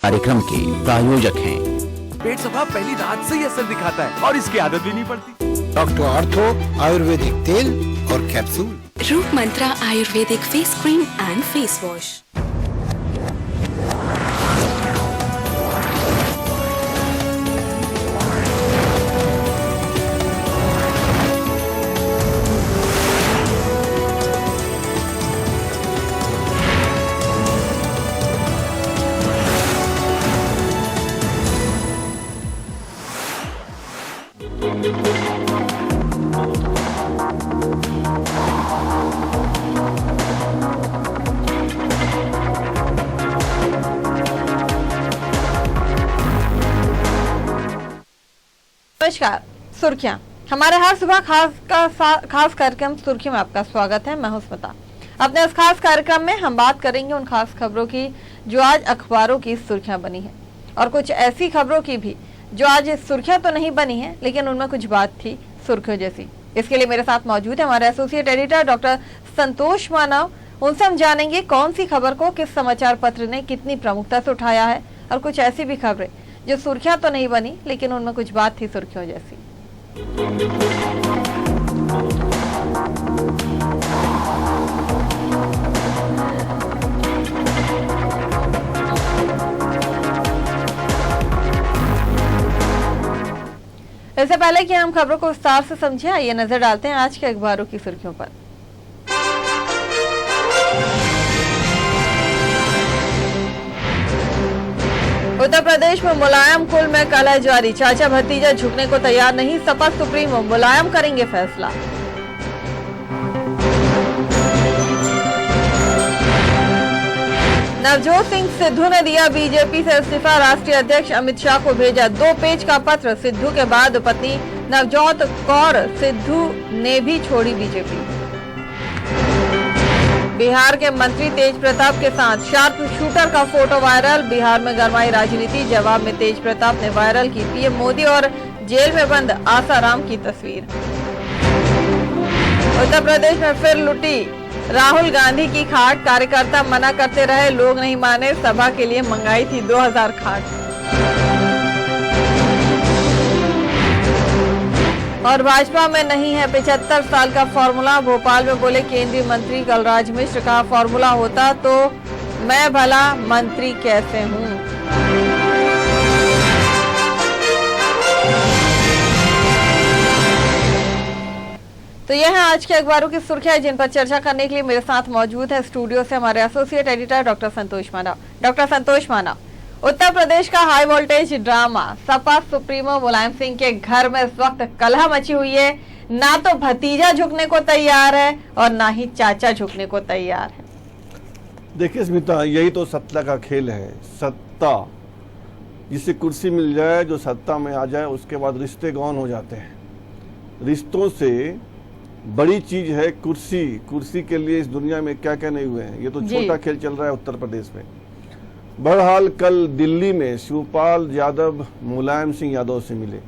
कार्यक्रम के प्रायोजक हैं। पेट सफा पहली रात से ही असर दिखाता है और इसकी आदत भी नहीं पड़ती। डॉक्टर आर्थो आयुर्वेदिक तेल और capsule. Roop Mantra Ayurvedic face cream and face wash. नमस्कार। सुर्खियां, हमारे हर सुबह खास कार्यक्रम सुर्खी में आपका स्वागत है। मैं हूं स्मिता। अपने इस खास कार्यक्रम में हम बात करेंगे उन खास खबरों की जो आज अखबारों की सुर्खियां बनी है, और कुछ ऐसी खबरों की भी जो आज सुर्खियां तो नहीं बनी है लेकिन उनमें कुछ बात थी सुर्खियों जैसी। इसके लिए मेरे साथ मौजूद है हमारे एसोसिएट एडिटर डॉक्टर संतोष मानव। उनसे हम जानेंगे कौन सी खबर को किस समाचार पत्र ने कितनी प्रमुखता से उठाया है, और कुछ ऐसी भी खबरें जो सुर्खियां तो नहीं बनी लेकिन उनमें कुछ बात थी सुर्खियों जैसी। इससे पहले कि हम खबरों को विस्तार से समझें, आइए नजर डालते हैं आज के अखबारों की सुर्खियों पर। उत्तर प्रदेश में मुलायम कुल में कलह जारी, चाचा भतीजा झुकने को तैयार नहीं, सपा सुप्रीमो मुलायम करेंगे फैसला। नवजोत सिंह सिद्धू ने दिया बीजेपी से इस्तीफा, राष्ट्रीय अध्यक्ष अमित शाह को भेजा 2 पेज का पत्र। सिद्धू के बाद पत्नी नवजोत कौर सिद्धू ने भी छोड़ी बीजेपी। बिहार के मंत्री तेज प्रताप के साथ शार्प शूटर का फोटो वायरल, बिहार में गरमाई राजनीति, जवाब में तेज प्रताप ने वायरल की पीएम मोदी और जेल में बंद आसाराम की तस्वीर। उत्तर प्रदेश में फिर लुटी राहुल गांधी की खाट, कार्यकर्ता मना करते रहे, लोग नहीं माने, सभा के लिए मंगाई थी 2000 खाट। और भाजपा में नहीं है 75 साल का फॉर्मूला, भोपाल में बोले केंद्रीय मंत्री कलराज मिश्र, कहा फॉर्मूला होता तो मैं भला मंत्री कैसे हूं। तो यह है आज के अखबारों की सुर्खियां जिन पर चर्चा करने के लिए मेरे साथ मौजूद है स्टूडियो से हमारे associate editor doctor Santosh Manav. Doctor Santosh Manav, Uttar Pradesh का high voltage drama, Sapa supremo Mulayam Singh के घर में इस वक्त कलह मची हुई है। ना तो भतीजा झुकने को तैयार है और ना ही चाचा झुकने को तैयार है। देखिए स्मिता, यही तो सत्ता का खेल है। सत्ता, जिसे कुर्सी मिल जाए, जो सत्ता में आ जाए, उसके बाद रिश्ते गौन हो जाते हैं। रिश्तों से बड़ी चीज है कुर्सी। कुर्सी के लिए इस दुनिया में क्या क्या नहीं हुए हैं। ये तो छोटा खेल चल रहा है उत्तर प्रदेश में। बहरहाल कल दिल्ली में शिवपाल यादव मुलायम सिंह यादव से मिले।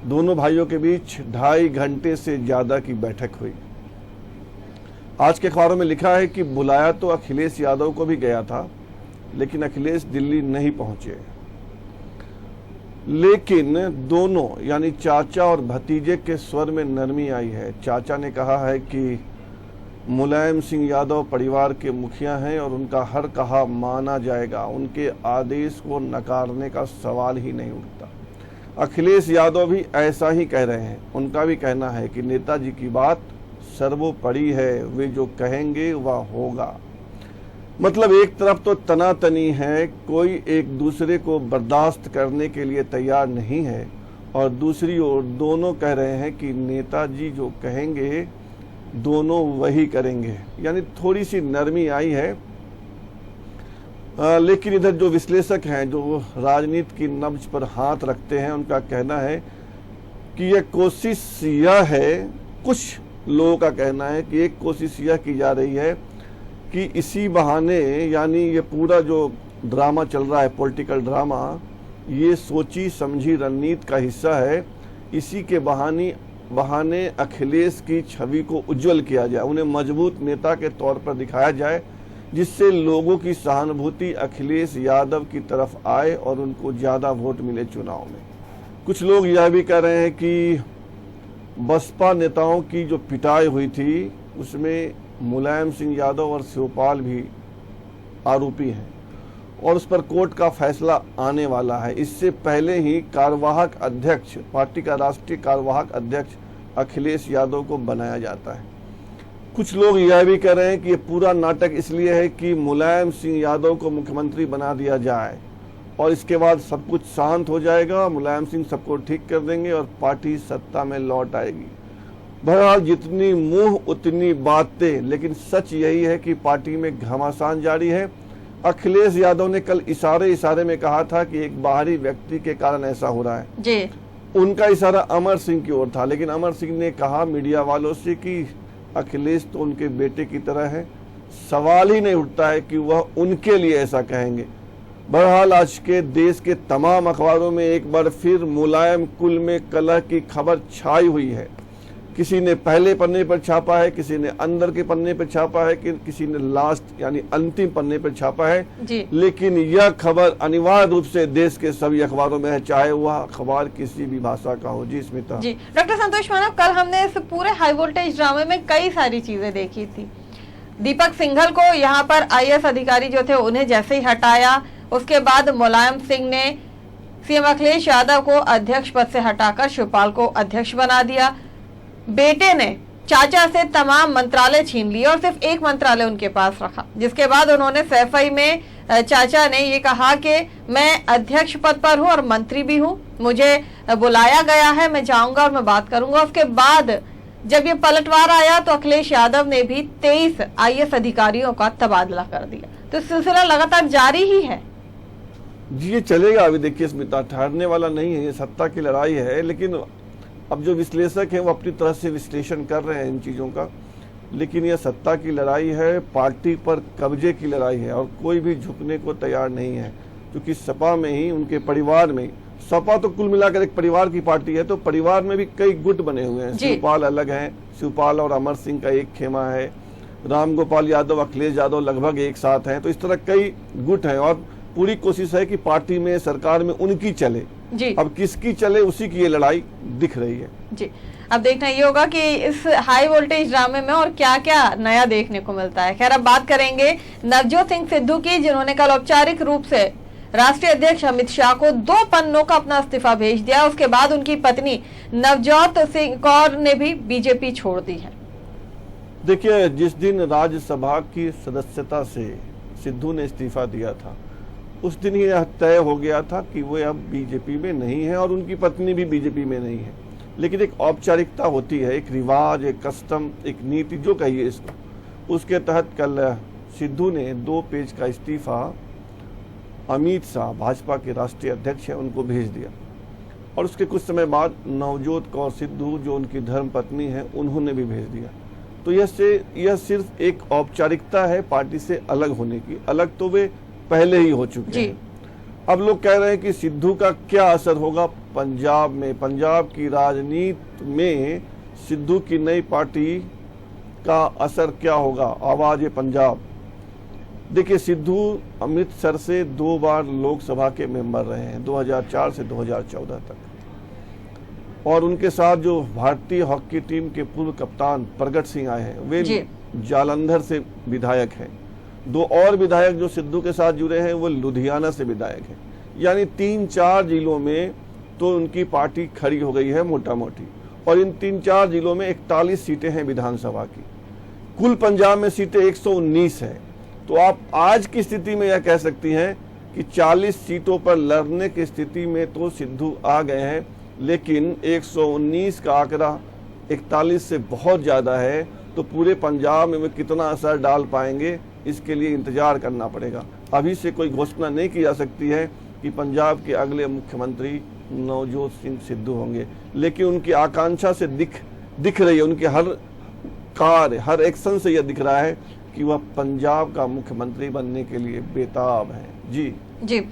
दोनों भाइयों के बीच 2.5 घंटे से ज्यादा की बैठक हुई। आज के अखबारों में लिखा है कि बुलाया तो अखिलेश यादव को भी गया था, लेकिन अखिलेश दिल्ली नहीं पहुंचे। लेकिन दोनों यानी चाचा और भतीजे के स्वर में नरमी आई है। चाचा ने कहा है कि मुलायम सिंह यादव परिवार के मुखिया हैं और उनका हर कहा माना जाएगा, उनके आदेश को नकारने का सवाल ही नहीं उठता। अखिलेश यादव भी ऐसा ही कह रहे हैं। उनका भी कहना है कि नेताजी की बात सर्वोपरि है, वे जो कहेंगे वह होगा। मतलब एक तरफ तो तनातनी है, कोई एक दूसरे को बर्दाश्त करने के लिए तैयार नहीं है, और दूसरी ओर दोनों कह रहे हैं कि नेताजी जो कहेंगे दोनों वही करेंगे। यानी थोड़ी सी नरमी आई है। लेकिन इधर जो विश्लेषक हैं, जो राजनीति की नब्ज पर हाथ रखते हैं, उनका कहना है कि यह कोशिश यह है, कुछ लोगों का कहना है कि एक कोशिश यह की जा रही है कि इसी बहाने, यानी ये पूरा जो ड्रामा चल रहा है, पॉलिटिकल ड्रामा, ये सोची समझी रणनीति का हिस्सा है। इसी के बहाने अखिलेश की छवि को उज्जवल किया जाए, उन्हें मजबूत नेता के तौर पर दिखाया जाए, जिससे लोगों की सहानुभूति अखिलेश यादव की तरफ आए और उनको ज्यादा वोट मिले चुनाव में। कुछ लोग यह भी कह रहे हैं कि बसपा नेताओं की जो पिटाई हुई थी उसमें मुलायम सिंह यादव और शिवपाल भी आरोपी हैं और उस पर कोर्ट का फैसला आने वाला है। इससे पहले ही कार्यवाहक अध्यक्ष, पार्टी का राष्ट्रीय कार्यवाहक अध्यक्ष अखिलेश यादव को बनाया जाता है। कुछ लोग यह भी कह रहे हैं कि ये पूरा नाटक इसलिए है कि मुलायम सिंह यादव को मुख्यमंत्री बना दिया जाए और इसके बाद सब कुछ शांत हो जाएगा, मुलायम सिंह सबको ठीक कर देंगे और पार्टी सत्ता में लौट आएगी। बहरहाल जितनी मुंह उतनी बातें, लेकिन सच यही है कि पार्टी में घमासान जारी है। अखिलेश यादव ने कल इशारे में कहा था कि एक बाहरी व्यक्ति के कारण ऐसा हो रहा है जी। उनका इशारा अमर सिंह की ओर था, लेकिन अमर सिंह ने कहा मीडिया वालों से कि अखिलेश तो उनके बेटे की तरह है, सवाल ही नहीं उठता है कि वह उनके लिए ऐसा कहेंगे। बहरहाल आज के देश के तमाम अखबारों में एक बार फिर मुलायम कुल में कलह की खबर छाई हुई है। किसी ने पहले पन्ने पर छापा है, किसी ने अंदर के पन्ने पर छापा है, किसी ने लास्ट यानी अंतिम पन्ने पर छापा है जी। लेकिन यह खबर अनिवार्य रूप से देश के सभी अखबारों में है, चाहे वह अखबार किसी भी भाषा का हो। जी स्मिता जी। डॉक्टर संतोष मानव, कल हमने इस पूरे हाई वोल्टेज ड्रामे में कई सारी चीजें देखी थी। दीपक सिंघल को यहाँ पर IAS अधिकारी जो थे उन्हें जैसे ही हटाया, उसके बाद मुलायम सिंह ने सीएम अखिलेश यादव को अध्यक्ष पद से हटाकर शिवपाल को अध्यक्ष बना दिया। बेटे ने चाचा से तमाम मंत्रालय छीन लिए और सिर्फ एक मंत्रालय उनके पास रखा, जिसके बाद उन्होंने सैफई में चाचा ने ये कहा कि मैं अध्यक्ष पद पर हूं और मंत्री भी हूं, मुझे बुलाया गया है, मैं जाऊंगा और मैं बात करूंगा। उसके बाद जब ये पलटवार आया तो अखिलेश यादव ने भी 23 IAS अधिकारियों का तबादला कर दिया। तो सिलसिला लगातार जारी ही है। जी ये चलेगा। अभी देखिए स्मिता, ठहरने वाला नहीं है, ये सत्ता की लड़ाई है। लेकिन अब जो विश्लेषक हैं वो अपनी तरह से विश्लेषण कर रहे हैं इन चीज़ों का, लेकिन यह सत्ता की लड़ाई है, पार्टी पर कब्जे की लड़ाई है और कोई भी झुकने को तैयार नहीं है। क्योंकि सपा में ही, उनके परिवार में, सपा तो कुल मिलाकर एक परिवार की पार्टी है, तो परिवार में भी कई गुट बने हुए हैं। शिवपाल अलग हैं, शिवपाल और अमर सिंह का एक खेमा है, रामगोपाल यादव, अखिलेश यादव लगभग एक साथ हैं। तो इस तरह कई गुट हैं और पूरी कोशिश है कि पार्टी में, सरकार में उनकी चले जी। अब किसकी चले उसी की ये लड़ाई दिख रही है जी। अब देखना ये होगा कि इस हाई वोल्टेज ड्रामे में और क्या क्या नया देखने को मिलता है। खैर अब बात करेंगे नवजोत सिंह सिद्धू की, जिन्होंने कल औपचारिक रूप से राष्ट्रीय अध्यक्ष अमित शाह को 2 पन्नों का अपना इस्तीफा भेज दिया। उसके बाद उनकी पत्नी नवजोत सिंह कौर ने भी बीजेपी छोड़ दी है। देखिए, जिस दिन राज्यसभा की सदस्यता से सिद्धू ने इस्तीफा दिया था उस दिन ही यह तय हो गया था कि वो अब बीजेपी में नहीं है और उनकी पत्नी भी बीजेपी में नहीं है। लेकिन एक औपचारिकता होती है, एक रिवाज, एक कस्टम, एक नीति, जो कहिए इसको, उसके तहत कल सिद्धू ने 2 पेज का इस्तीफा अमित शाह, भाजपा के राष्ट्रीय अध्यक्ष हैं, उनको भेज दिया। और उसके कुछ समय बाद नवजोत कौर सिद्धू, जो उनकी धर्म पत्नी है, उन्होंने भी भेज दिया। तो यह सिर्फ एक औपचारिकता है पार्टी से अलग होने की। अलग तो वे पहले ही हो चुके हैं। अब लोग कह रहे हैं कि सिद्धू का क्या असर होगा पंजाब में, पंजाब की राजनीति में सिद्धू की नई पार्टी का असर क्या होगा। आवाज है पंजाब। देखिए, सिद्धू अमृतसर से 2 बार लोकसभा के मेंबर रहे हैं, 2004 से 2014 तक। और उनके साथ जो भारतीय हॉकी टीम के पूर्व कप्तान प्रगट सिंह आए हैं, वे जालंधर से विधायक हैं। 2 और विधायक जो सिद्धू के साथ जुड़े हैं वो लुधियाना से विधायक हैं। यानी 3-4 जिलों में तो उनकी पार्टी खड़ी हो गई है मोटा मोटी। और इन 3-4 जिलों में 41 सीटें हैं विधानसभा की। कुल पंजाब में सीटें 119 हैं। तो आप आज की स्थिति में यह कह सकती हैं कि 40 सीटों पर लड़ने की स्थिति में तो सिद्धू आ गए हैं, लेकिन 119 का आंकड़ा 41 से बहुत ज़्यादा है। तो पूरे पंजाब में वे कितना असर डाल पाएंगे, इसके लिए इंतजार करना पड़ेगा। अभी से कोई घोषणा नहीं की जा सकती है कि पंजाब के अगले मुख्यमंत्री नवजोत सिंह सिद्धू होंगे, लेकिन उनकी आकांक्षा से दिख रही है, उनके हर कार्य, हर एक्शन से यह दिख रहा है कि वह पंजाब का मुख्यमंत्री बनने के लिए बेताब है। जी।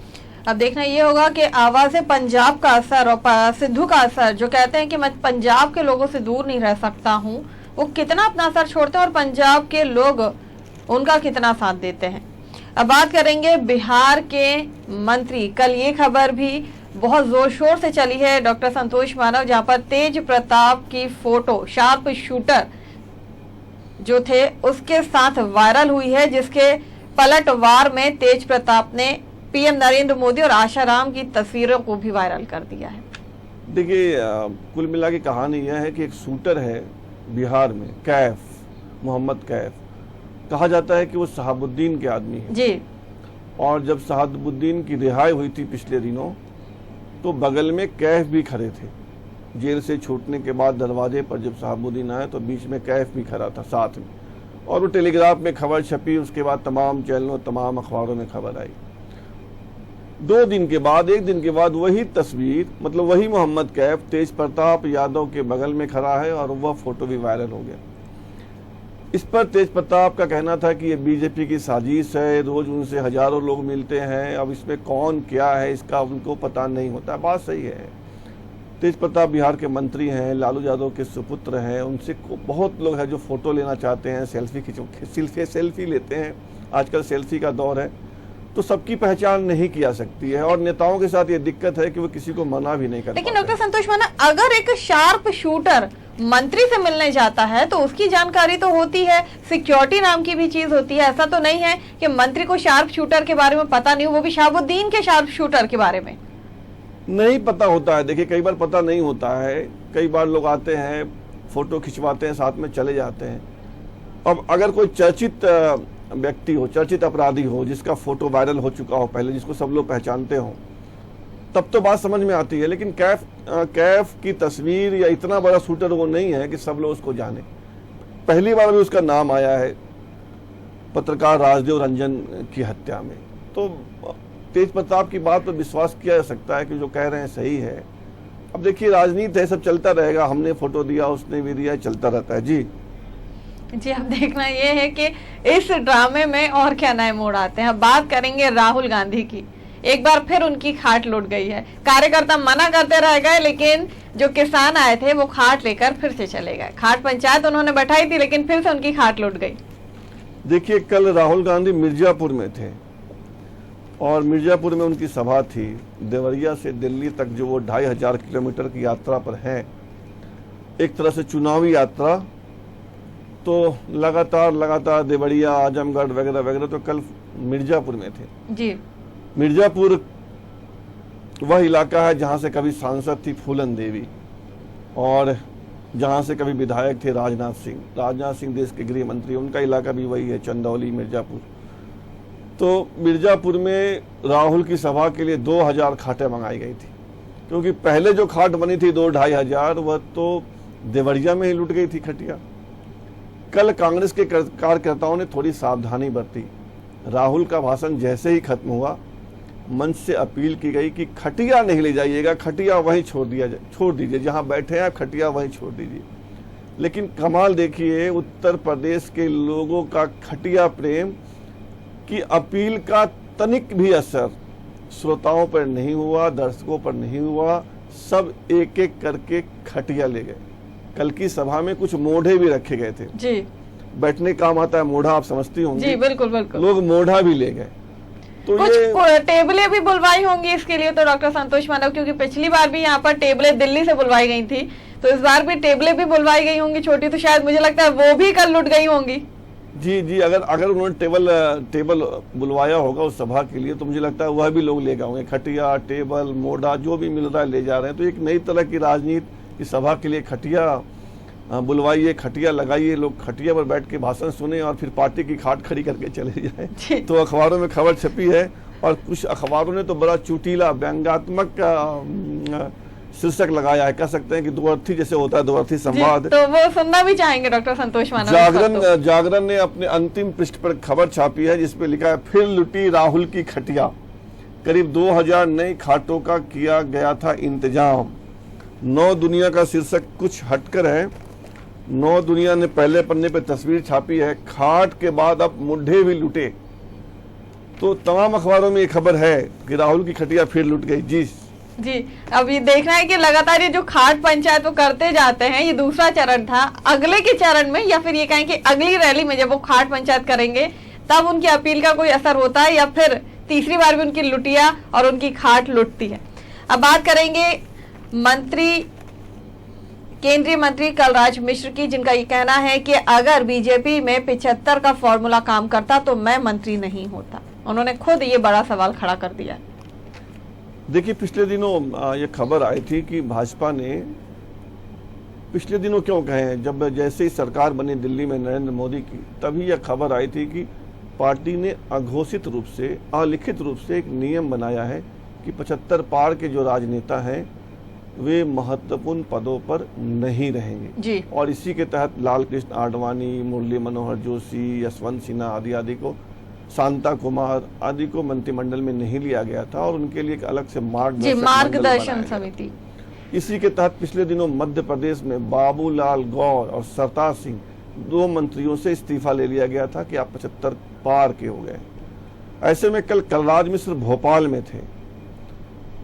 अब देखना ये होगा कि आवाज़ पंजाब का असर और सिद्धू का असर, जो कहते हैं कि मैं पंजाब के लोगों से दूर नहीं रह सकता हूँ, वो कितना अपना असर छोड़ते हैं और पंजाब के लोग उनका कितना साथ देते हैं। अब बात करेंगे बिहार के मंत्री, कल ये खबर भी बहुत जोर शोर से चली है डॉक्टर संतोष मानव, जहां पर तेज प्रताप की फोटो शार्प शूटर जो थे उसके साथ वायरल हुई है, जिसके पलटवार में तेज प्रताप ने पीएम नरेंद्र मोदी और आशाराम की तस्वीरों को भी वायरल कर दिया है। देखिए, कुल मिला के कहानी यह है कि एक शूटर है बिहार में, कैफ, मोहम्मद कैफ, कहा जाता है कि वो शहाबुद्दीन के आदमी है जी। और जब शहाबुद्दीन की रिहाई हुई थी पिछले दिनों, तो बगल में कैफ भी खड़े थे। जेल से छूटने के बाद दरवाजे पर जब शहाबुद्दीन आए तो बीच में कैफ भी खड़ा था साथ में, और वो टेलीग्राफ में खबर छपी, उसके बाद तमाम चैनलों, तमाम अखबारों में खबर आई। 2 दिन के बाद, 1 दिन के बाद वही तस्वीर, मतलब वही मोहम्मद कैफ तेज प्रताप यादव के बगल में खड़ा है और वह फोटो भी वायरल हो गया। इस पर तेज प्रताप का कहना था कि ये बीजेपी की साजिश है, रोज उनसे हजारों लोग मिलते हैं, अब इसमें कौन क्या है इसका उनको पता नहीं होता। बात सही है, तेज प्रताप बिहार के मंत्री हैं, लालू यादव के सुपुत्र हैं, उनसे बहुत लोग हैं जो फोटो लेना चाहते हैं, सेल्फी लेते हैं। आजकल सेल्फी का दौर है, तो सबकी पहचान नहीं की जा सकती है, और नेताओं के साथ ये दिक्कत है कि वो किसी को मना भी नहीं कर पाते। लेकिन डॉक्टर संतोष मानव, अगर एक शार्प शूटर मंत्री से मिलने जाता है तो उसकी जानकारी तो होती है, सिक्योरिटी नाम की भी चीज होती है। ऐसा तो नहीं है कि मंत्री को शार्प शूटर के बारे में पता नहीं हो, वो भी शहाबुद्दीन के शार्प शूटर के बारे में नहीं पता होता है। देखिए, कई बार पता नहीं होता है, कई बार लोग आते हैं, फोटो खिंचवाते हैं, साथ में चले जाते हैं। अब अगर कोई चर्चित व्यक्ति हो, चर्चित अपराधी हो, जिसका फोटो वायरल हो चुका हो पहले, जिसको सब लोग पहचानते हो, तब तो बात समझ में आती है। लेकिन कैफ की तस्वीर या इतना बड़ा शूटर वो नहीं है कि सब लोग उसको जाने। पहली बार भी उसका नाम आया है पत्रकार राजदेव रंजन की हत्या में, तो तेज प्रताप की बात पर विश्वास किया जा सकता है कि जो कह रहे हैं सही है। अब देखिए, राजनीति है, सब चलता रहेगा, हमने फोटो दिया, उसने भी दिया, चलता रहता है। जी जी, अब देखना ये है कि इस ड्रामे में और क्या नए मोड़ आते हैं। अब बात करेंगे राहुल गांधी की। एक बार फिर उनकी खाट लुट गई है। कार्यकर्ता मना करते रह गए, लेकिन जो किसान आए थे वो खाट लेकर फिर से चले गए। खाट पंचायत उन्होंने बैठाई थी, लेकिन फिर से उनकी खाट लुट गई। देखिए, कल राहुल गांधी मिर्जापुर में थे और मिर्जापुर में उनकी सभा थी। देवरिया से दिल्ली तक जो वो 2500 किलोमीटर की यात्रा पर है, एक तरह से चुनावी यात्रा, तो लगातार देवरिया, आजमगढ़ वगैरह वगैरह, तो कल मिर्जापुर में थे। जी, मिर्जापुर वह इलाका है जहां से कभी सांसद थी फूलन देवी और जहां से कभी विधायक थे राजनाथ सिंह देश के गृह मंत्री, उनका इलाका भी वही है, चंदौली, मिर्जापुर। तो मिर्जापुर में राहुल की सभा के लिए 2000 खाटें मंगाई गई थी, क्योंकि पहले जो खाट बनी थी 2-2.5 हजार, वह तो देवरिया में ही लुट गई थी खटिया। कल कांग्रेस के कार्यकर्ताओं ने थोड़ी सावधानी बरती। राहुल का भाषण जैसे ही खत्म हुआ, मंच से अपील की गई कि खटिया नहीं ले जाइएगा, खटिया वहीं छोड़ दीजिए, जहां बैठे हैं आप खटिया वहीं छोड़ दीजिए। लेकिन कमाल देखिए, उत्तर प्रदेश के लोगों का खटिया प्रेम की अपील का तनिक भी असर श्रोताओं पर नहीं हुआ, दर्शकों पर नहीं हुआ। सब एक एक करके खटिया ले गए। कल की सभा में कुछ मोढ़े भी रखे गए थे। जी, बैठने काम आता है मोढ़ा, आप समझती होंगी। जी, बिल्कुल बिल्कुल। लोग मोढ़ा भी ले गए। तो कुछ टेबलें भी बुलवाई होंगी इसके लिए तो डॉक्टर संतोष मानव, क्योंकि पिछली बार भी यहाँ पर टेबलें दिल्ली से बुलवाई गई थी, तो इस बार भी टेबलें भी बुलवाई गई होंगी छोटी, तो शायद मुझे लगता है वो भी कल लुट गई होंगी। जी, अगर उन्होंने टेबल बुलवाया होगा उस सभा के लिए, तो मुझे लगता है वह भी लोग ले गए होंगे। खटिया, टेबल, मोढ़ा जो भी मिल रहा है ले जा रहे हैं। तो एक नई तरह की राजनीति की सभा के लिए खटिया बुलवाइए, खटिया लगाइए, लोग खटिया पर बैठ के भाषण सुने और फिर पार्टी की खाट खड़ी करके चले जाए। तो अखबारों में खबर छपी है, और कुछ अखबारों ने तो बड़ा चुटीला व्यंग्यात्मक शीर्षक लगाया है, कह सकते हैं कि दो अर्थी जैसे होता है, दो अर्थी संवाद। तो वो सुनना भी चाहेंगे डॉक्टर संतोष मानव। जागरण ने अपने अंतिम पृष्ठ पर खबर छापी है, जिसपे लिखा है, फिर लुटी राहुल की खटिया, करीब 2000 नई खाटों का किया गया था इंतजाम। 9 दुनिया का शीर्षक कुछ हटकर है। 9 दुनिया ने पहले पन्ने पे तस्वीर छापी है, खाट के बाद अब मुड्ढे भी लुटे। तो तमाम अखबारों में ये खबर है कि राहुल की खटिया फिर लुट गई। जी, जी, अब ये देखना है कि लगातार ये जो खाट पंचायत वो करते जाते हैं, ये दूसरा चरण था, अगले के चरण में या फिर ये कहें कि अगली रैली में जब वो खाट पंचायत करेंगे तब उनकी अपील का कोई असर होता है या फिर तीसरी बार भी उनकी लुटिया और उनकी खाट लुटती है। अब बात करेंगे केंद्रीय मंत्री कलराज मिश्र की, जिनका ये कहना है कि अगर बीजेपी में 75 का फॉर्मूला काम करता तो मैं मंत्री नहीं होता। उन्होंने खुद ये बड़ा सवाल खड़ा कर दिया। देखिए, पिछले दिनों ये खबर आई थी कि भाजपा ने पिछले दिनों क्यों कहें, जब जैसे ही सरकार बनी दिल्ली में नरेंद्र मोदी की, तभी यह खबर आई थी कि पार्टी ने अघोषित रूप से, अलिखित रूप से एक नियम बनाया है कि 75 पार के जो राजनेता हैं वे महत्वपूर्ण पदों पर नहीं रहेंगे जी। और इसी के तहत लाल कृष्ण आडवाणी, मुरली मनोहर जोशी, यशवंत सिन्हा आदि को, शांता कुमार आदि को मंत्रिमंडल में नहीं लिया गया था और उनके लिए एक अलग से मार्गदर्शन समिति। इसी के तहत पिछले दिनों मध्य प्रदेश में बाबूलाल गौर और सरताज सिंह, 2 मंत्रियों से इस्तीफा ले लिया गया था कि आप 75 पार के हो गए। ऐसे में कल कलराज मिश्र भोपाल में थे,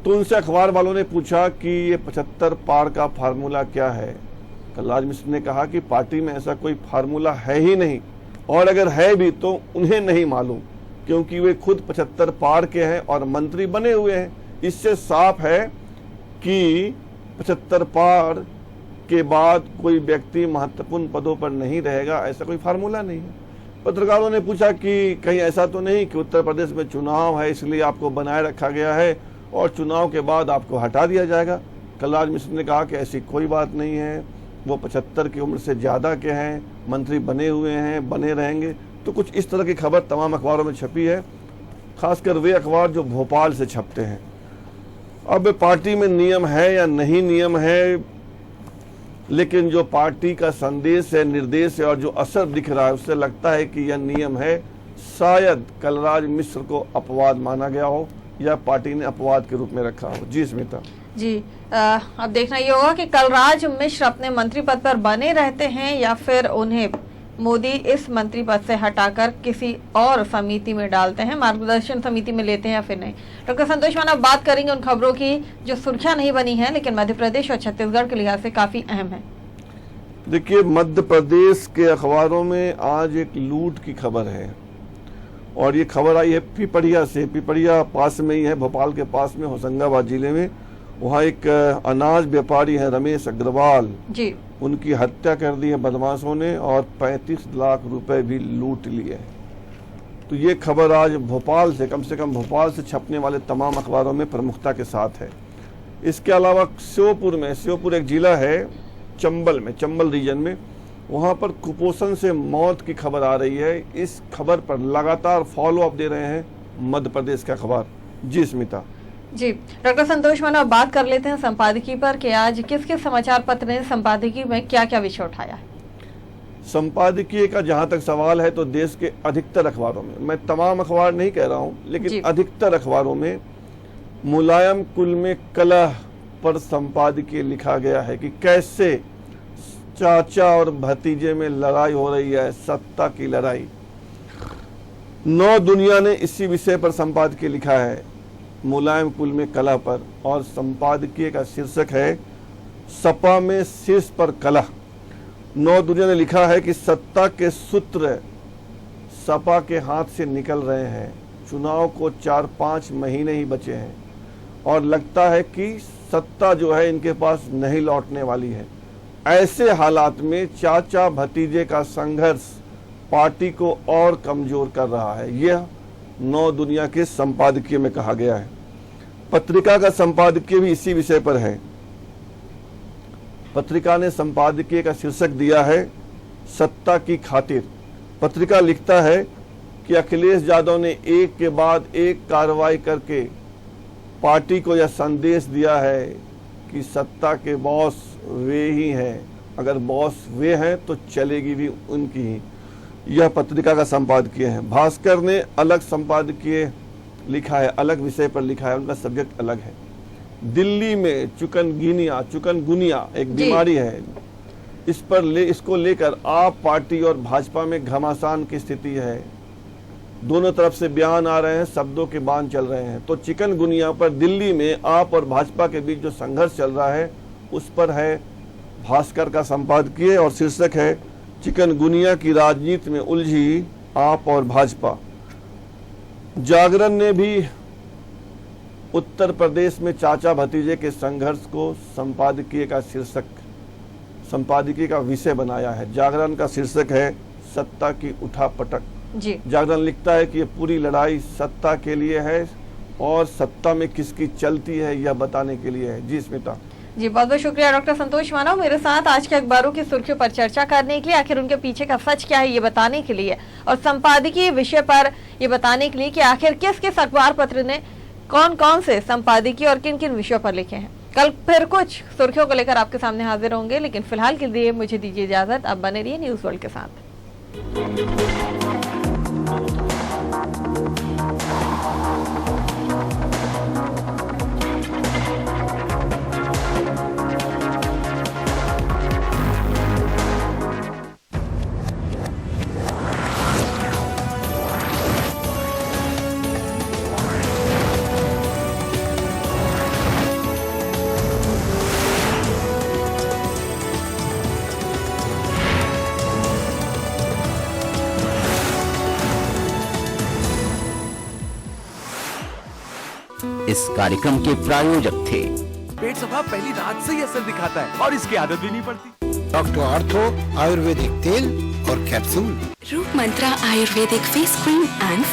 तो उनसे अखबार वालों ने पूछा कि ये 75 पार का फार्मूला क्या है। कलराज मिश्र ने कहा कि पार्टी में ऐसा कोई फार्मूला है ही नहीं, और अगर है भी तो उन्हें नहीं मालूम, क्योंकि वे खुद 75 पार के हैं और मंत्री बने हुए हैं। इससे साफ है कि 75 पार के बाद कोई व्यक्ति महत्वपूर्ण पदों पर नहीं रहेगा, ऐसा कोई फार्मूला नहीं है। पत्रकारों ने पूछा कि कहीं ऐसा तो नहीं कि उत्तर प्रदेश में चुनाव है इसलिए आपको बनाए रखा गया है और चुनाव के बाद आपको हटा दिया जाएगा। कलराज मिश्र ने कहा कि ऐसी कोई बात नहीं है, वो 75 की उम्र से ज़्यादा के हैं, मंत्री बने हुए हैं, बने रहेंगे। तो कुछ इस तरह की खबर तमाम अखबारों में छपी है, खासकर वे अखबार जो भोपाल से छपते हैं। अब पार्टी में नियम है या नहीं नियम है, लेकिन जो पार्टी का संदेश है, निर्देश है और जो असर दिख रहा है, उससे लगता है कि यह नियम है। शायद कलराज मिश्र को अपवाद माना गया हो या पार्टी ने अपवाद के रूप में रखा हो। जी स्मिता जी, अब देखना ये होगा कि कलराज मिश्र अपने मंत्री पद पर बने रहते हैं या फिर उन्हें मोदी इस मंत्री पद से हटाकर किसी और समिति में डालते हैं, मार्गदर्शन समिति में लेते हैं या फिर नहीं। डॉक्टर संतोष मान, अब बात करेंगे उन खबरों की जो सुर्खियां नहीं बनी हैं लेकिन मध्य प्रदेश और छत्तीसगढ़ के लिहाज से काफी अहम है। देखिए, मध्य प्रदेश के अखबारों में आज एक लूट की खबर है और ये खबर आई है पिपरिया से। पिपरिया पास में ही है, भोपाल के पास में, होशंगाबाद जिले में। वहाँ एक अनाज व्यापारी है रमेश अग्रवाल जी, उनकी हत्या कर दी है बदमाशों ने और 35 लाख रुपए भी लूट लिए। तो ये खबर आज भोपाल से कम भोपाल से छपने वाले तमाम अखबारों में प्रमुखता के साथ है। इसके अलावा श्योपुर एक जिला है चंबल में, चंबल रीजन में, वहाँ पर कुपोषण से मौत की खबर आ रही है। इस खबर पर लगातार फॉलो अप दे रहे हैं मध्य प्रदेश का अखबार। जी स्मिता जी, डॉक्टर संतोष माना, बात कर लेते हैं संपादकीय पर कि आज किस किस समाचार पत्र ने संपादकीय में क्या क्या विषय उठाया है। संपादकीय का जहां तक सवाल है तो देश के अधिकतर अखबारों में, मैं तमाम अखबार नहीं कह रहा हूं, लेकिन अधिकतर अखबारों में मुलायम कुल में कलह पर संपादकीय लिखा गया है कि कैसे चाचा और भतीजे में लड़ाई हो रही है, सत्ता की लड़ाई। नौ दुनिया ने इसी विषय पर संपादकीय लिखा है, मुलायम कुल में कलह पर, और संपादकीय का शीर्षक है सपा में शीर्ष पर कलह। नौ दुनिया ने लिखा है कि सत्ता के सूत्र सपा के हाथ से निकल रहे हैं, चुनाव को 4-5 महीने ही बचे हैं और लगता है कि सत्ता जो है इनके पास नहीं लौटने वाली है। ऐसे हालात में चाचा भतीजे का संघर्ष पार्टी को और कमजोर कर रहा है, यह नौ दुनिया के संपादकीय में कहा गया है। पत्रिका का संपादकीय भी इसी विषय पर है। पत्रिका ने संपादकीय का शीर्षक दिया है सत्ता की खातिर। पत्रिका लिखता है कि अखिलेश यादव ने एक के बाद एक कार्रवाई करके पार्टी को यह संदेश दिया है कि सत्ता के बॉस वे ही हैं, अगर बॉस वे हैं तो चलेगी भी उनकी ही। यह पत्रिका का संपादकीय है। भास्कर ने अलग संपादकीय लिखा है, अलग विषय पर लिखा है, उनका सब्जेक्ट अलग है। दिल्ली में चिकनगुनिया एक बीमारी है, इसको लेकर आप पार्टी और भाजपा में घमासान की स्थिति है। दोनों तरफ से बयान आ रहे हैं, शब्दों के बाण चल रहे हैं। तो चिकनगुनिया पर दिल्ली में आप और भाजपा के बीच जो संघर्ष चल रहा है उस पर है भास्कर का संपादकीय और शीर्षक है चिकनगुनिया की राजनीति में उलझी आप और भाजपा। जागरण ने भी उत्तर प्रदेश में चाचा भतीजे के संघर्ष को संपादकीय का विषय बनाया है। जागरण का शीर्षक है सत्ता की उठापटक। जी। जागरण लिखता है कि ये पूरी लड़ाई सत्ता के लिए है और सत्ता में किसकी चलती है यह बताने के लिए है। जी स्मिता। जी, बहुत बहुत शुक्रिया डॉक्टर संतोष मानव मेरे साथ आज के अखबारों की सुर्खियों पर चर्चा करने के लिए, आखिर उनके पीछे का सच क्या है ये बताने के लिए, और संपादकीय विषय पर ये बताने के लिए कि आखिर किस किस अखबार पत्र ने कौन कौन से संपादकीय और किन किन विषयों पर लिखे हैं। कल फिर कुछ सुर्खियों को लेकर आपके सामने हाजिर होंगे, लेकिन फिलहाल के लिए मुझे दीजिए इजाजत। अब बने रहिए न्यूज वर्ल्ड के साथ। इस कार्यक्रम के प्रायोजक थे। पेट सफा पहली रात से ही असर दिखाता है और इसकी आदत भी नहीं पड़ती। डॉक्टर आर्थो आयुर्वेदिक तेल और capsule. Roop Mantra Ayurvedic face cream and